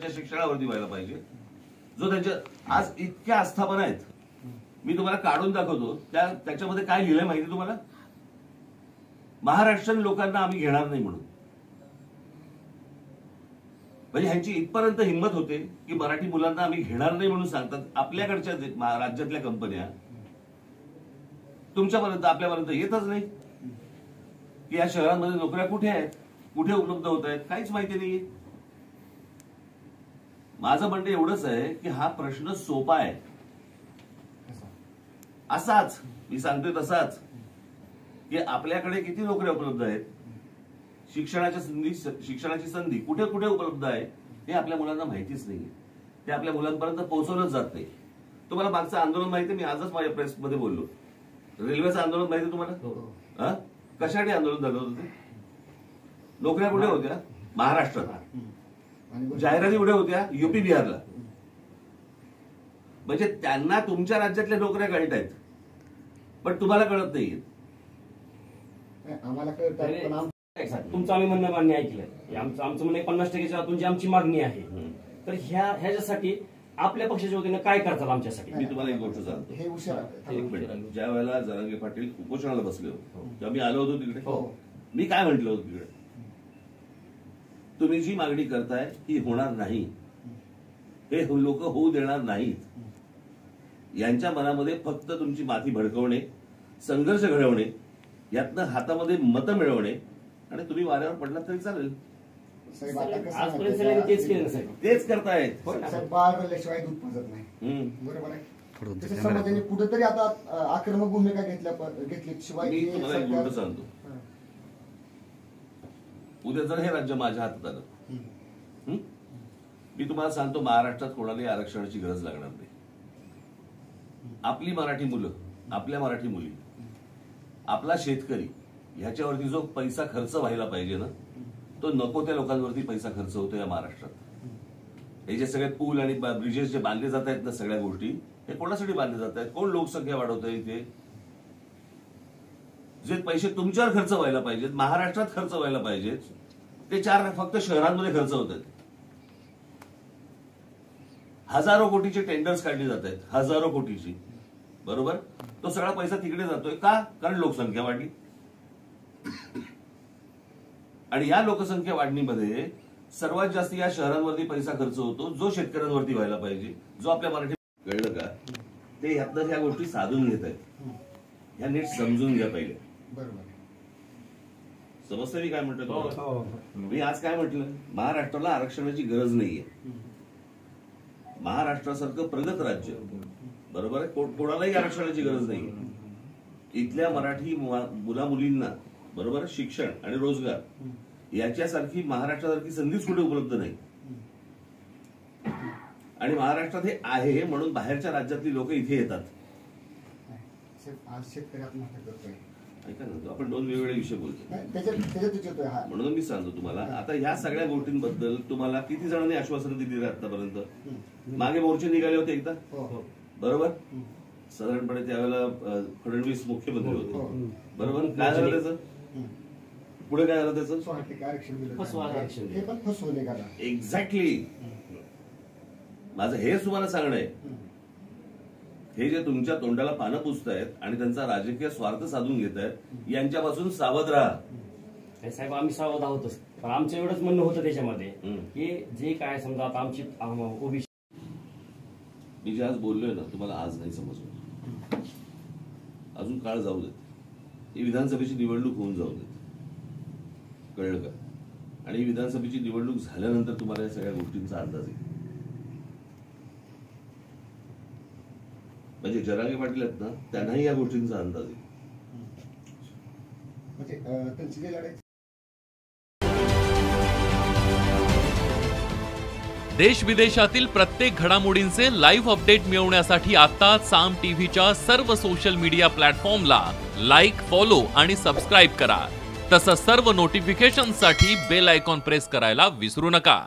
शिक्षणावरती व्हायला पाहिजे, जो त्यांच्या आज इतक्या आस्थापना आहेत. मी तुम्हाला काढून दाखवतो त्याच्यामध्ये काय लिहिलंय माहिती तुम्हाला? महाराष्ट्रीयन लोकांना आम्ही घेणार नाही म्हणून. म्हणजे ह्यांची इथपर्यंत हिंमत होते की मराठी मुलांना आम्ही घेणार नाही म्हणून सांगतात. आपल्याकडच्या राज्यातल्या कंपन्या तुमच्यापर्यंत आपल्यापर्यंत येतच नाही की या शहरांमध्ये नोकऱ्या कुठे आहेत, कुठे उपलब्ध होत आहेत, काहीच माहिती नाहीये. माझं म्हणणं एवढंच आहे की हा प्रश्न सोपा आहे. असाच मी सांगतोय तसाच की आपल्याकडे किती नोकऱ्या उपलब्ध आहेत, शिक्षणाची संधी कुठे कुठे उपलब्ध आहे हे आपल्या मुलांना माहितीच नाहीये. ते आपल्या मुलांपर्यंत पोहोचवलंच जात नाही. तुम्हाला मागचं आंदोलन माहिती? मी आजच माझ्या प्रेसमध्ये बोललो. रेल्वेचं आंदोलन माहिती तुम्हाला? कशासाठी आंदोलन झालं होतं ते? नोकऱ्या कुठे होत्या? महाराष्ट्रात. जाहिराती कुठे होत्या? युपी बिहारला. म्हणजे त्यांना तुमच्या राज्यातल्या नोकऱ्या कळत आहेत पण तुम्हाला कळत नाहीये. आम्हाला कळत. तुमचं आम्ही म्हणणं मान्य ऐकलंय. आमचं म्हणणं 50%च्या आतून जी आमची मागणी आहे तर ह्याच्यासाठी आपल्या पक्षाच्या वतीनं काय करतात आमच्यासाठी? मी तुम्हाला एक गोष्ट सांगतो. एक मिनिट. ज्या वेळेला जरांगे पाटील उपोषणाला बसले होते तेव्हा मी आलो होतो तिकडे. मी काय म्हटलं होतं तिकडे? तुम्ही जी मागणी करताय ती होणार नाही, हे लोक होऊ देणार नाहीत. यांच्या मनामध्ये फक्त तुमची माथी भडकवणे, संघर्ष घडवणे, यातनं हातामध्ये मतं मिळवणे आणि तुम्ही वाऱ्यावर पडलात तरी चालेल. तेच करतायत. बाळगल्याशिवाय दूध पाजत नाही. बरोबर आहे. समाजाने कुठेतरी आता आक्रमक भूमिका घेतल्याशिवाय. मी तुम्हाला एक गोष्ट सांगतो. उद्या जर हे राज्य माझ्या हातात आलं, मी तुम्हाला सांगतो महाराष्ट्रात कोणालाही आरक्षणाची गरज लागणार नाही. आपली मराठी मुलं, आपल्या मराठी मुली, आपला शेतकरी ह्याच्यावरती जो पैसा खर्च व्हायला पाहिजे ना, तो नको त्या लोकांवरती पैसा खर्च होतो या महाराष्ट्रात. हे जे सगळे पूल आणि ब्रिजेस जे बांधले जात आहेत ना, सगळ्या गोष्टी हे कोणासाठी बांधले जात आहेत? कोण लोकसंख्या वाढवत आहे इथे? जे पैसे तुमच्यावर खर्च व्हायला पाहिजेत, महाराष्ट्रात खर्च व्हायला पाहिजेत, ते फक्त शहरांमध्ये खर्च होत आहेत. हजारो कोटीचे टेंडर्स काढले जात आहेत, हजारो कोटीची. बरोबर? तो सगळा पैसा तिकडे जातोय का? कारण लोकसंख्या वाढली. आणि या लोकसंख्या वाढणीमध्ये सर्वात जास्त या शहरांवरती पैसा खर्च होतो, जो शेतकऱ्यांवरती व्हायला पाहिजे, जो आपल्या मराठी. कळलं का? ते ह्यातनं ह्या गोष्टी साधून घेत आहेत. ह्या नीट समजून घ्या पहिले. बरोबर. समजतं मी काय म्हटलं? मी आज काय म्हटलं? महाराष्ट्राला आरक्षणाची गरज नाहीये. महाराष्ट्रासारखं प्रगत राज्य, बरोबर आहे, कोणालाही आरक्षणाची गरज नाही. इथल्या मराठी मुला मुलींना, बरोबर, शिक्षण आणि रोजगार याच्यासारखी महाराष्ट्रासारखी संधीच कुठे उपलब्ध नाही. आणि महाराष्ट्रात हे आहे म्हणून बाहेरच्या राज्यातली लोक इथे येतात. ऐका ना, आपण दोन वेगवेगळे विषय बोलतो. म्हणून मी सांगतो तुम्हाला, आता ह्या सगळ्या गोष्टींबद्दल तुम्हाला किती जणांनी आश्वासनं दिली आतापर्यंत? मागे मोर्चे निघाले होते एकदा, बरोबर? साधारणपणे त्यावेळेला फडणवीस मुख्यमंत्री होते, बरोबर? काय झालं त्याचं? पुढे काय झालं त्याचं? एक्झॅक्टली. माझं हेच तुम्हाला सांगणं आहे. हे जे तुमच्या तोंडाला पानं पुसतायत आणि त्यांचा राजकीय स्वार्थ साधून घेत आहेत, यांच्यापासून सावध राहा. साहेब, आम्ही सावध आहोतच, पण आमचं एवढंच म्हणणं होतं त्याच्यामध्ये की जे काय समजा आता आमची ओबीसी. मी जे आज बोललोय ना, तुम्हाला आज नाही समजलं. अजून काळ जाऊ देत. ही विधानसभेची निवडणूक होऊन जाऊ देत. कळलं का? आणि विधानसभेची निवडणूक झाल्यानंतर तुम्हाला या सगळ्या गोष्टींचा अंदाज येईल. म्हणजे जरांगे पाटील आहेत ना, त्यांनाही या गोष्टींचा अंदाज येईल. देश विदेशातील प्रत्येक घडामोडींचे लाईव्ह अपडेट मिळवण्यासाठी आता साम टीव्हीच्या सर्व सोशल मीडिया प्लॅटफॉर्मला लाईक, फॉलो आणि सबस्क्राईब करा. तसंच सर्व नोटिफिकेशनसाठी बेल आयकॉन प्रेस करायला विसरू नका.